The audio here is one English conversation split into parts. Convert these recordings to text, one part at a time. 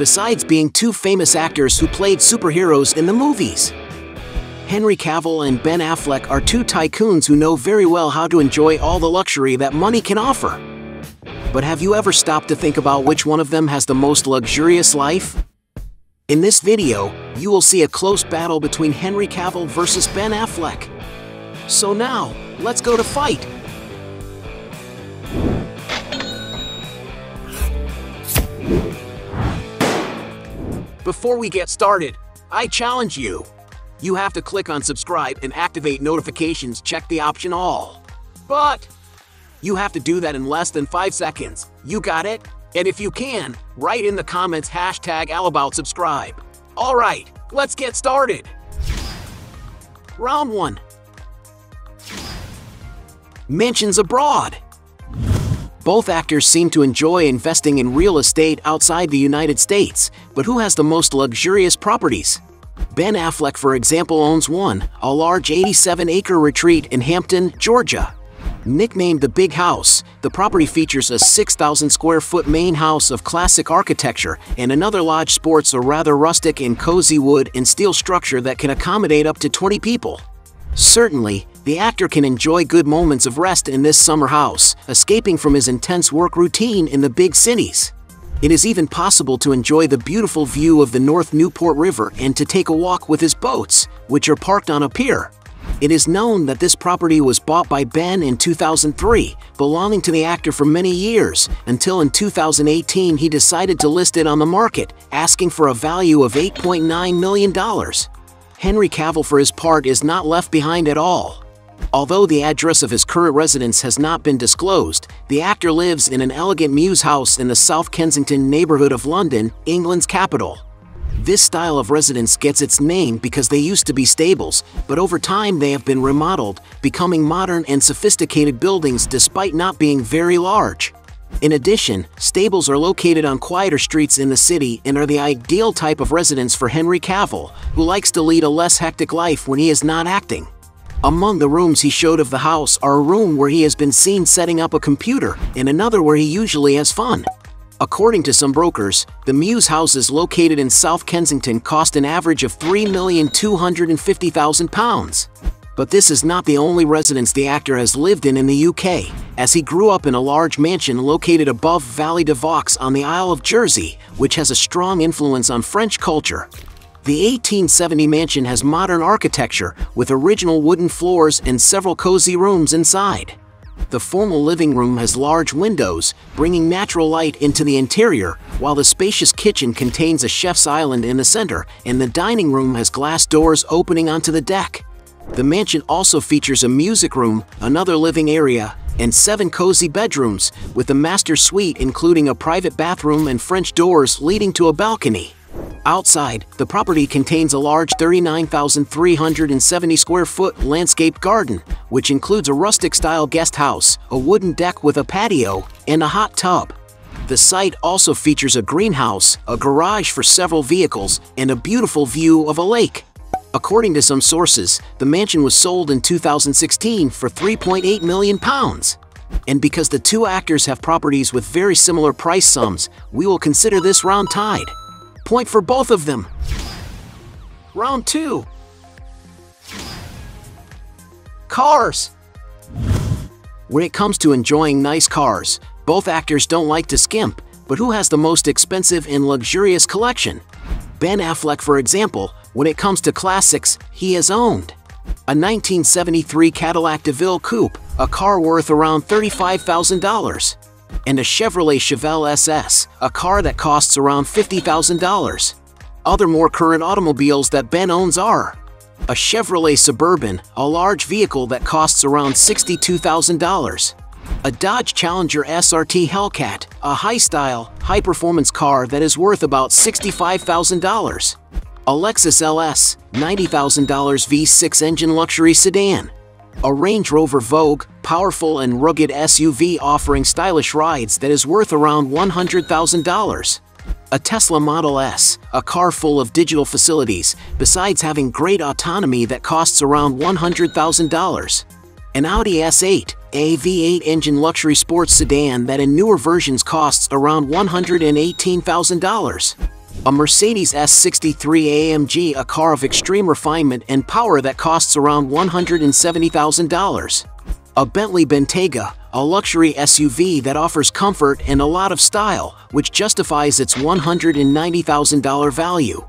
besides being two famous actors who played superheroes in the movies. Henry Cavill and Ben Affleck are two tycoons who know very well how to enjoy all the luxury that money can offer. But have you ever stopped to think about which one of them has the most luxurious life? In this video, you will see a close battle between Henry Cavill versus Ben Affleck. So now, let's go to fight! Before we get started, I challenge you. You have to click on subscribe and activate notifications, check the option all. But you have to do that in less than 5 seconds. You got it? And if you can, write in the comments #AllAboutSubscribe. Alright, let's get started. Round 1. Mansions abroad. Both actors seem to enjoy investing in real estate outside the United States, but who has the most luxurious properties? Ben Affleck, for example, owns one, a large 87-acre retreat in Hampton, Georgia. Nicknamed the Big House, the property features a 6,000-square-foot main house of classic architecture and another lodge sports a rather rustic and cozy wood and steel structure that can accommodate up to 20 people. Certainly, the actor can enjoy good moments of rest in this summer house, escaping from his intense work routine in the big cities. It is even possible to enjoy the beautiful view of the North Newport River and to take a walk with his boats, which are parked on a pier. It is known that this property was bought by Ben in 2003, belonging to the actor for many years, until in 2018 he decided to list it on the market, asking for a value of $8.9 million. Henry Cavill, for his part, is not left behind at all. Although the address of his current residence has not been disclosed, the actor lives in an elegant mews house in the South Kensington neighborhood of London, England's capital. This style of residence gets its name because they used to be stables, but over time they have been remodeled, becoming modern and sophisticated buildings despite not being very large. In addition, stables are located on quieter streets in the city and are the ideal type of residence for Henry Cavill, who likes to lead a less hectic life when he is not acting. Among the rooms he showed of the house are a room where he has been seen setting up a computer and another where he usually has fun. According to some brokers, the mews houses located in South Kensington cost an average of £3,250,000. But this is not the only residence the actor has lived in the UK, as he grew up in a large mansion located above Valley de Vaux on the Isle of Jersey, which has a strong influence on French culture. The 1870 mansion has modern architecture, with original wooden floors and several cozy rooms inside. The formal living room has large windows, bringing natural light into the interior, while the spacious kitchen contains a chef's island in the center, and the dining room has glass doors opening onto the deck. The mansion also features a music room, another living area, and 7 cozy bedrooms, with the master suite including a private bathroom and French doors leading to a balcony. Outside, the property contains a large 39,370-square-foot landscaped garden, which includes a rustic-style guest house, a wooden deck with a patio, and a hot tub. The site also features a greenhouse, a garage for several vehicles, and a beautiful view of a lake. According to some sources, the mansion was sold in 2016 for £3.8 million. And because the two actors have properties with very similar price sums, we will consider this round tied. Point for both of them. Round 2. Cars. When it comes to enjoying nice cars, both actors don't like to skimp, but who has the most expensive and luxurious collection? Ben Affleck, for example, when it comes to classics, he has owned a 1973 Cadillac DeVille Coupe, a car worth around $35,000. And a Chevrolet Chevelle SS, a car that costs around $50,000. Other more current automobiles that Ben owns are a Chevrolet Suburban, a large vehicle that costs around $62,000. A Dodge Challenger SRT Hellcat, a high-style, high-performance car that is worth about $65,000. A Lexus LS, $90,000 V6 engine luxury sedan. A Range Rover Vogue, powerful and rugged SUV offering stylish rides that is worth around $100,000. A Tesla Model S, a car full of digital facilities, besides having great autonomy that costs around $100,000. An Audi S8, a V8 engine luxury sports sedan that in newer versions costs around $118,000. A Mercedes S63 AMG, a car of extreme refinement and power that costs around $170,000. A Bentley Bentayga, a luxury SUV that offers comfort and a lot of style, which justifies its $190,000 value.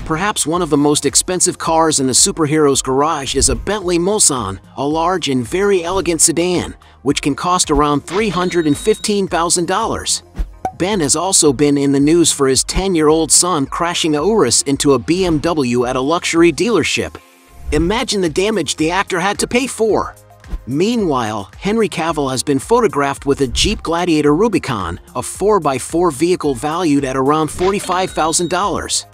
Perhaps one of the most expensive cars in the superhero's garage is a Bentley Mulsanne, a large and very elegant sedan, which can cost around $315,000. Ben has also been in the news for his 10-year-old son crashing a Urus into a BMW at a luxury dealership. Imagine the damage the actor had to pay for. Meanwhile, Henry Cavill has been photographed with a Jeep Gladiator Rubicon, a 4x4 vehicle valued at around $45,000.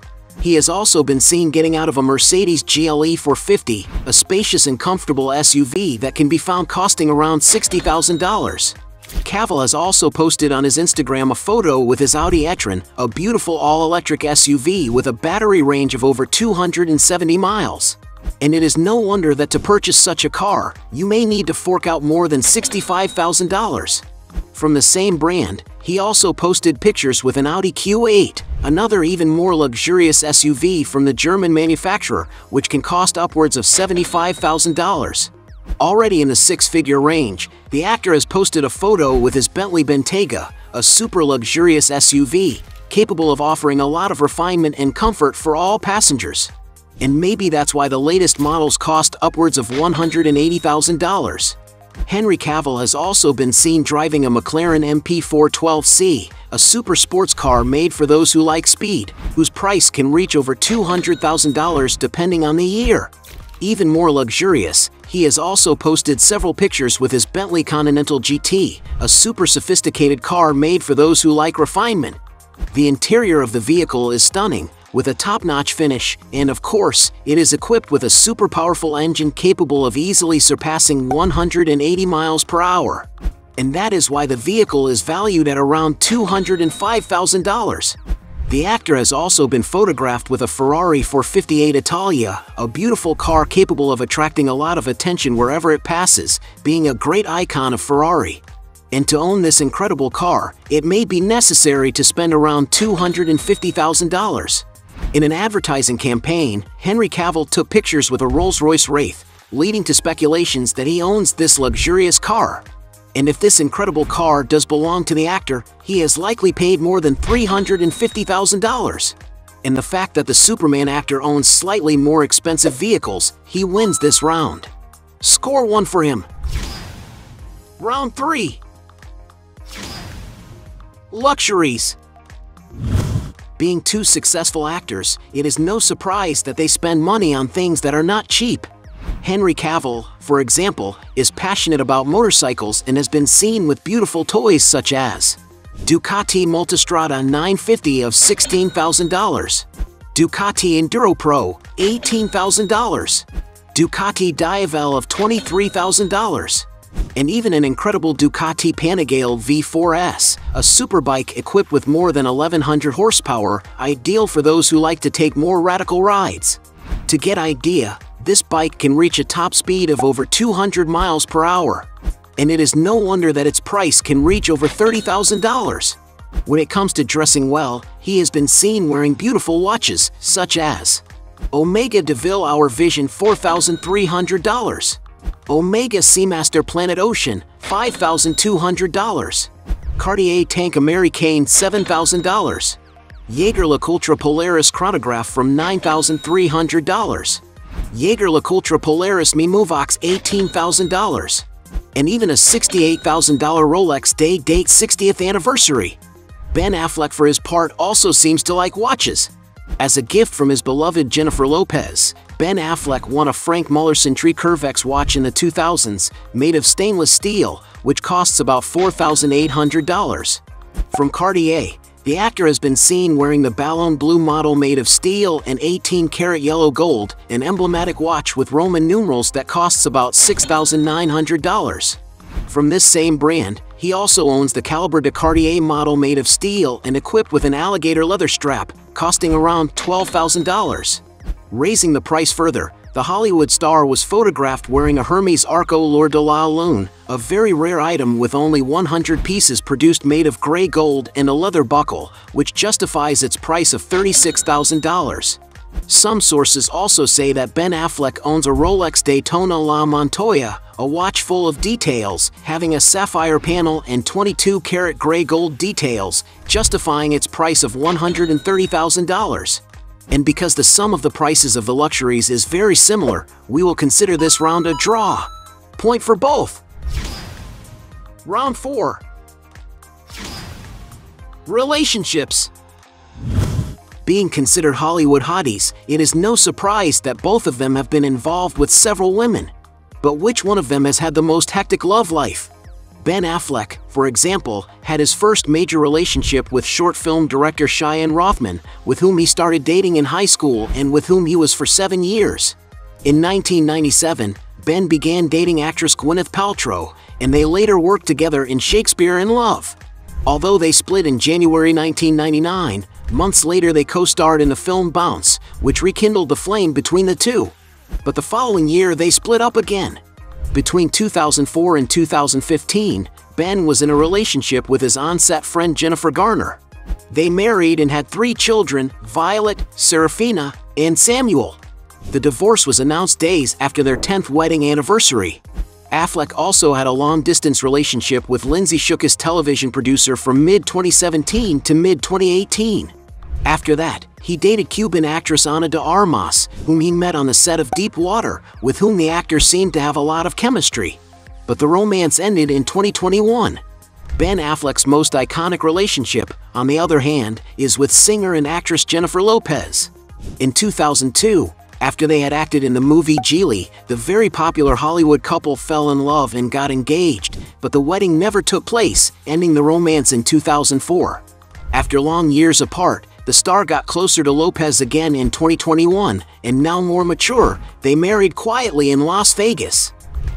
He has also been seen getting out of a Mercedes GLE 450, a spacious and comfortable SUV that can be found costing around $60,000. Cavill has also posted on his Instagram a photo with his Audi e-tron, a beautiful all-electric SUV with a battery range of over 270 miles. And it is no wonder that to purchase such a car, you may need to fork out more than $65,000. From the same brand, he also posted pictures with an Audi Q8, another even more luxurious SUV from the German manufacturer, which can cost upwards of $75,000. Already in the six-figure range, the actor has posted a photo with his Bentley Bentayga, a super luxurious SUV, capable of offering a lot of refinement and comfort for all passengers. And maybe that's why the latest models cost upwards of $180,000. Henry Cavill has also been seen driving a McLaren MP412C, a super sports car made for those who like speed, whose price can reach over $200,000 depending on the year. Even more luxurious, he has also posted several pictures with his Bentley Continental GT, a super sophisticated car made for those who like refinement. The interior of the vehicle is stunning, with a top-notch finish, and of course, it is equipped with a super powerful engine capable of easily surpassing 180 miles per hour. And that is why the vehicle is valued at around $205,000. The actor has also been photographed with a Ferrari 458 Italia, a beautiful car capable of attracting a lot of attention wherever it passes, being a great icon of Ferrari. And to own this incredible car, it may be necessary to spend around $250,000. In an advertising campaign, Henry Cavill took pictures with a Rolls-Royce Wraith, leading to speculations that he owns this luxurious car. And if this incredible car does belong to the actor, he has likely paid more than $350,000. And the fact that the Superman actor owns slightly more expensive vehicles, he wins this round. Score 1 for him. Round 3. Luxuries. Being two successful actors, it is no surprise that they spend money on things that are not cheap. Henry Cavill, for example, is passionate about motorcycles and has been seen with beautiful toys such as Ducati Multistrada 950 of $16,000, Ducati Enduro Pro, $18,000, Ducati Diavel of $23,000, and even an incredible Ducati Panigale V4S, a superbike equipped with more than 1,100 horsepower, ideal for those who like to take more radical rides. To get idea, this bike can reach a top speed of over 200 miles per hour. And it is no wonder that its price can reach over $30,000. When it comes to dressing well, he has been seen wearing beautiful watches, such as Omega DeVille Hour Vision $4,300, Omega Seamaster Planet Ocean $5,200, Cartier Tank Americaine $7,000, Jaeger-LeCoultre Polaris Chronograph from $9,300, Jaeger-LeCoultre Polaris Mimovox $18,000, and even a $68,000 Rolex Day-Date 60th anniversary. Ben Affleck, for his part, also seems to like watches. As a gift from his beloved Jennifer Lopez, Ben Affleck won a Frank Muller Century Curvex watch in the 2000s, made of stainless steel, which costs about $4,800. From Cartier, the actor has been seen wearing the Ballon Bleu model made of steel and 18-karat yellow gold, an emblematic watch with Roman numerals that costs about $6,900. From this same brand, he also owns the Calibre de Cartier model made of steel and equipped with an alligator leather strap, costing around $12,000. Raising the price further, The Hollywood star was photographed wearing a Hermes Arco Lord de la Lune, a very rare item with only 100 pieces produced made of gray gold and a leather buckle, which justifies its price of $36,000. Some sources also say that Ben Affleck owns a Rolex Daytona La Montoya, a watch full of details, having a sapphire panel and 22-karat gray gold details, justifying its price of $130,000. And because the sum of the prices of the luxuries is very similar, we will consider this round a draw. Point for both. Round 4. Relationships. Being considered Hollywood hotties, it is no surprise that both of them have been involved with several women. But which one of them has had the most hectic love life? Ben Affleck, for example, had his first major relationship with short film director Cheyenne Rothman, with whom he started dating in high school and with whom he was for 7 years. In 1997, Ben began dating actress Gwyneth Paltrow, and they later worked together in Shakespeare in Love. Although they split in January 1999, months later they co-starred in the film Bounce, which rekindled the flame between the two. But the following year they split up again. Between 2004 and 2015, Ben was in a relationship with his on-set friend Jennifer Garner. They married and had 3 children, Violet, Serafina, and Samuel. The divorce was announced days after their 10th wedding anniversary. Affleck also had a long-distance relationship with Lindsay Shookus, television producer, from mid-2017 to mid-2018. After that, he dated Cuban actress Ana de Armas, whom he met on the set of Deep Water, with whom the actor seemed to have a lot of chemistry. But the romance ended in 2021. Ben Affleck's most iconic relationship, on the other hand, is with singer and actress Jennifer Lopez. In 2002, after they had acted in the movie Geely, the very popular Hollywood couple fell in love and got engaged, but the wedding never took place, ending the romance in 2004. After long years apart, the star got closer to Lopez again in 2021, and now more mature, they married quietly in Las Vegas.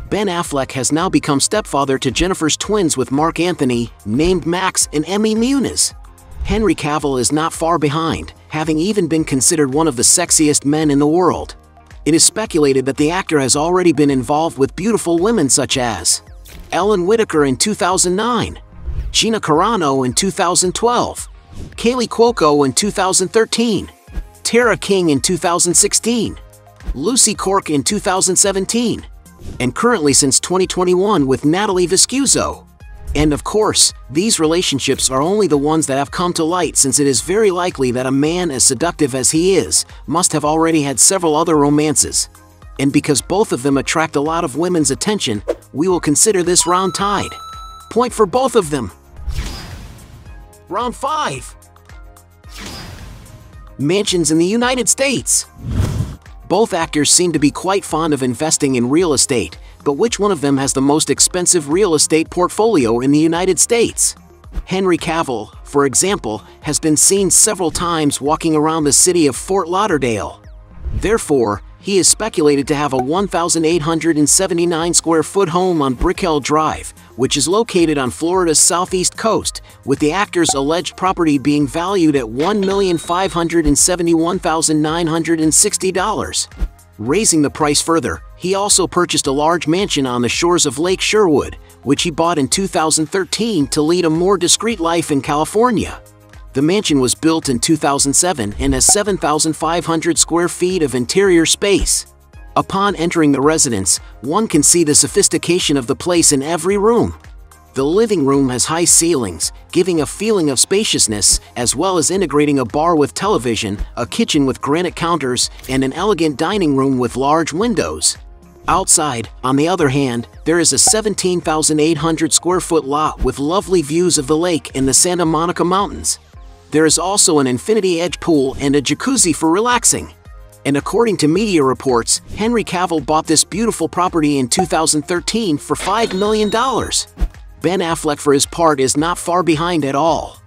Ben Affleck has now become stepfather to Jennifer's twins with Mark Anthony, named Max and Emmy Muniz. Henry Cavill is not far behind, having even been considered one of the sexiest men in the world. It is speculated that the actor has already been involved with beautiful women such as Ellen Whitaker in 2009, Gina Carano in 2012, Kaylee Cuoco in 2013, Tara King in 2016, Lucy Cork in 2017, and currently since 2021 with Natalie Viscuso. And of course, these relationships are only the ones that have come to light, since it is very likely that a man as seductive as he is must have already had several other romances. And because both of them attract a lot of women's attention, we will consider this round tied. Point for both of them. Round 5. Mansions in the United States. Both actors seem to be quite fond of investing in real estate, but which one of them has the most expensive real estate portfolio in the United States? Henry Cavill, for example, has been seen several times walking around the city of Fort Lauderdale. Therefore, he is speculated to have a 1,879 square foot home on Brickell Drive, which is located on Florida's southeast coast, with the actor's alleged property being valued at $1,571,960. Raising the price further, he also purchased a large mansion on the shores of Lake Sherwood, which he bought in 2013 to lead a more discreet life in California. The mansion was built in 2007 and has 7,500 square feet of interior space. Upon entering the residence, one can see the sophistication of the place in every room. The living room has high ceilings, giving a feeling of spaciousness, as well as integrating a bar with television, a kitchen with granite counters, and an elegant dining room with large windows. Outside, on the other hand, there is a 17,800 square foot lot with lovely views of the lake and the Santa Monica Mountains. There is also an infinity edge pool and a jacuzzi for relaxing. And according to media reports, Henry Cavill bought this beautiful property in 2013 for $5 million. Ben Affleck, for his part, is not far behind at all.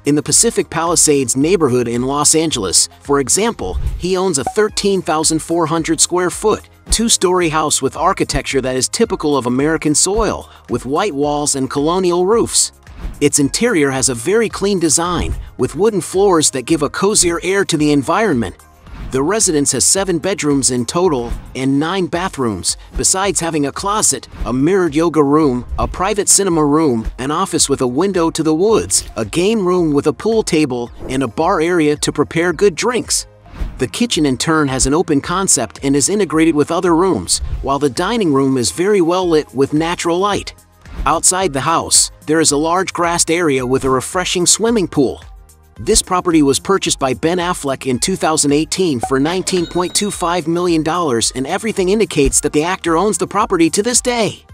In the Pacific Palisades neighborhood in Los Angeles, for example, he owns a 13,400 square foot, 2-story house with architecture that is typical of American soil, with white walls and colonial roofs. Its interior has a very clean design, with wooden floors that give a cozier air to the environment. The residence has 7 bedrooms in total and 9 bathrooms, besides having a closet, a mirrored yoga room, a private cinema room, an office with a window to the woods, a game room with a pool table, and a bar area to prepare good drinks. The kitchen in turn has an open concept and is integrated with other rooms, while the dining room is very well lit with natural light. Outside the house, there is a large grassed area with a refreshing swimming pool. This property was purchased by Ben Affleck in 2018 for $19.25 million, and everything indicates that the actor owns the property to this day.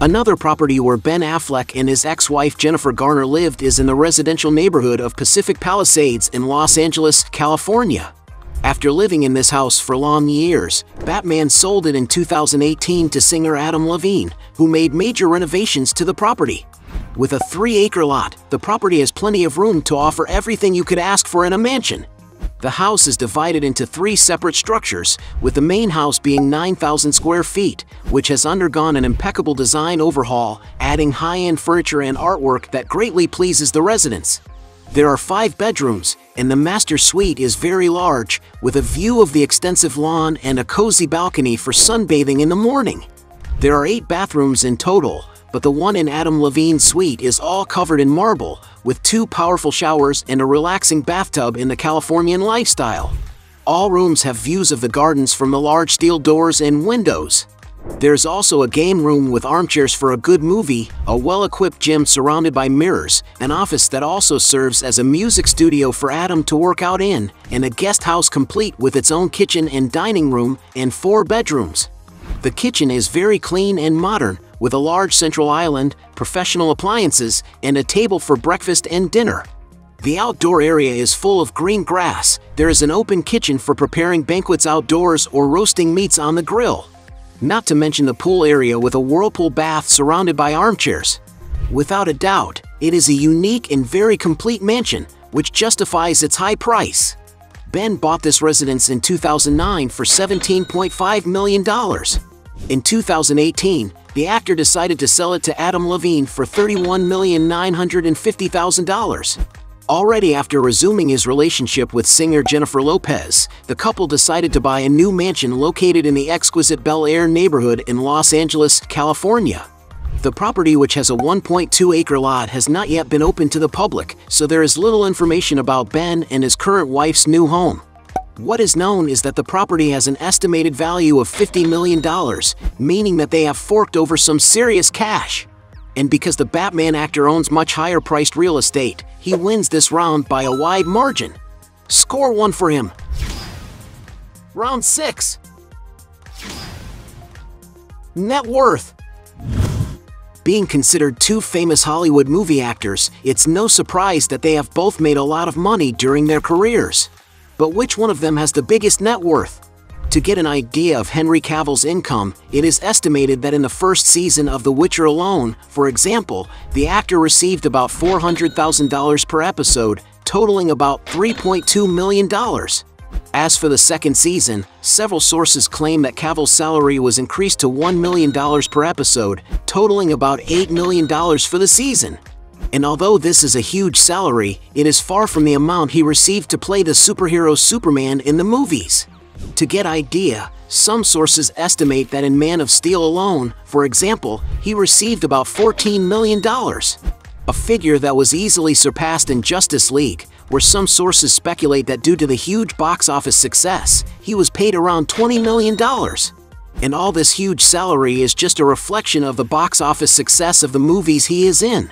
Another property where Ben Affleck and his ex-wife Jennifer Garner lived is in the residential neighborhood of Pacific Palisades in Los Angeles, California. After living in this house for long years, Batman sold it in 2018 to singer Adam Levine, who made major renovations to the property. With a 3-acre lot, the property has plenty of room to offer everything you could ask for in a mansion. The house is divided into 3 separate structures, with the main house being 9,000 square feet, which has undergone an impeccable design overhaul, adding high-end furniture and artwork that greatly pleases the residents. There are 5 bedrooms, and the master suite is very large, with a view of the extensive lawn and a cozy balcony for sunbathing in the morning. There are 8 bathrooms in total, but the one in Adam Levine's suite is all covered in marble, with 2 powerful showers and a relaxing bathtub in the Californian lifestyle. All rooms have views of the gardens from the large steel doors and windows. There's also a game room with armchairs for a good movie, a well-equipped gym surrounded by mirrors, an office that also serves as a music studio for Adam to work out in, and a guest house complete with its own kitchen and dining room and 4 bedrooms. The kitchen is very clean and modern, with a large central island, professional appliances, and a table for breakfast and dinner. The outdoor area is full of green grass. There is an open kitchen for preparing banquets outdoors or roasting meats on the grill. Not to mention the pool area with a whirlpool bath surrounded by armchairs. Without a doubt, it is a unique and very complete mansion, which justifies its high price. Ben bought this residence in 2009 for $17.5 million. In 2018, the actor decided to sell it to Adam Levine for $31,950,000. Already after resuming his relationship with singer Jennifer Lopez, the couple decided to buy a new mansion located in the exquisite Bel Air neighborhood in Los Angeles, California. The property, which has a 1.2-acre lot, has not yet been opened to the public, so there is little information about Ben and his current wife's new home. What is known is that the property has an estimated value of $50 million, meaning that they have forked over some serious cash. And because the Batman actor owns much higher-priced real estate, he wins this round by a wide margin. Score 1 for him. Round 6. Net worth. Being considered 2 famous Hollywood movie actors, it's no surprise that they have both made a lot of money during their careers. But which one of them has the biggest net worth? To get an idea of Henry Cavill's income, it is estimated that in the first season of The Witcher alone, for example, the actor received about $400,000 per episode, totaling about $3.2 million. As for the second season, several sources claim that Cavill's salary was increased to $1 million per episode, totaling about $8 million for the season. And although this is a huge salary, it is far from the amount he received to play the superhero Superman in the movies. To get idea, some sources estimate that in Man of Steel alone, for example, he received about $14 million. A figure that was easily surpassed in Justice League, where some sources speculate that due to the huge box office success, he was paid around $20 million. And all this huge salary is just a reflection of the box office success of the movies he is in.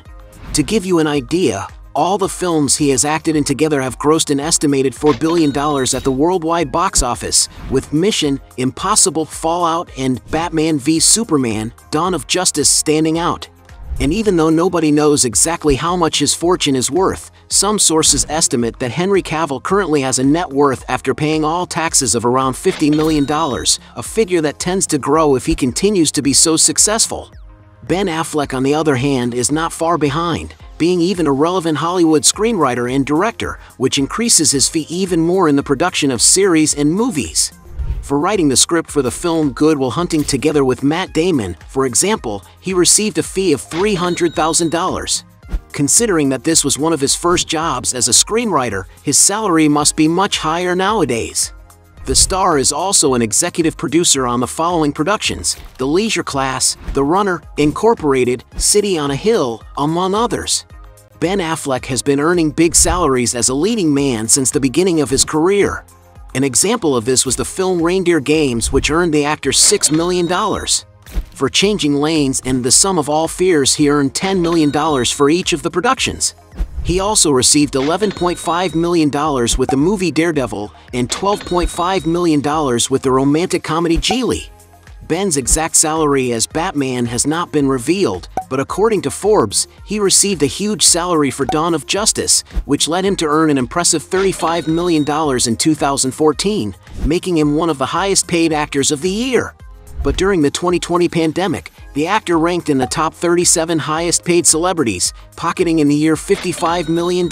To give you an idea, all the films he has acted in together have grossed an estimated $4 billion at the worldwide box office, with Mission Impossible, Fallout, and Batman v Superman: Dawn of Justice standing out. And even though nobody knows exactly how much his fortune is worth, some sources estimate that Henry Cavill currently has a net worth after paying all taxes of around $50 million, a figure that tends to grow if he continues to be so successful. Ben Affleck, on the other hand, is not far behind, being even a relevant Hollywood screenwriter and director, which increases his fee even more in the production of series and movies. For writing the script for the film Good Will Hunting together with Matt Damon, for example, he received a fee of $300,000. Considering that this was one of his first jobs as a screenwriter, his salary must be much higher nowadays. The star is also an executive producer on the following productions: The Leisure Class, The Runner, Incorporated, City on a Hill, among others. Ben Affleck has been earning big salaries as a leading man since the beginning of his career. An example of this was the film Reindeer Games, which earned the actor $6 million. For Changing Lanes and The Sum of All Fears, he earned $10 million for each of the productions. He also received $11.5 million with the movie Daredevil and $12.5 million with the romantic comedy Geely. Ben's exact salary as Batman has not been revealed, but according to Forbes, he received a huge salary for Dawn of Justice, which led him to earn an impressive $35 million in 2014, making him one of the highest-paid actors of the year. But during the 2020 pandemic, the actor ranked in the top 37 highest-paid celebrities, pocketing in the year $55 million.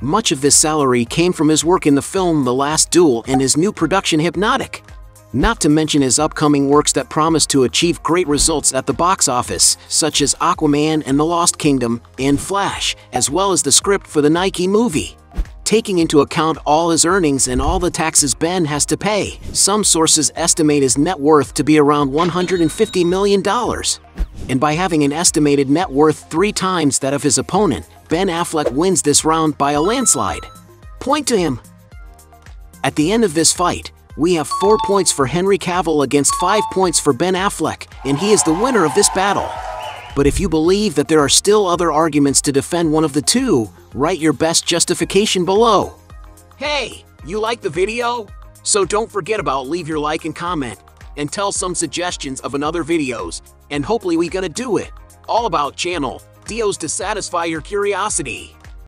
Much of this salary came from his work in the film The Last Duel and his new production Hypnotic. Not to mention his upcoming works that promise to achieve great results at the box office, such as Aquaman and the Lost Kingdom and Flash, as well as the script for the Nike movie. Taking into account all his earnings and all the taxes Ben has to pay, some sources estimate his net worth to be around $150 million. And by having an estimated net worth 3 times that of his opponent, Ben Affleck wins this round by a landslide. Point to him. At the end of this fight, we have 4 points for Henry Cavill against 5 points for Ben Affleck, and he is the winner of this battle. But if you believe that there are still other arguments to defend one of the two, write your best justification below. Hey, you like the video? So don't forget about leave your like and comment, and tell some suggestions of another videos, and hopefully we gonna do it. All about channel, Dios to satisfy your curiosity.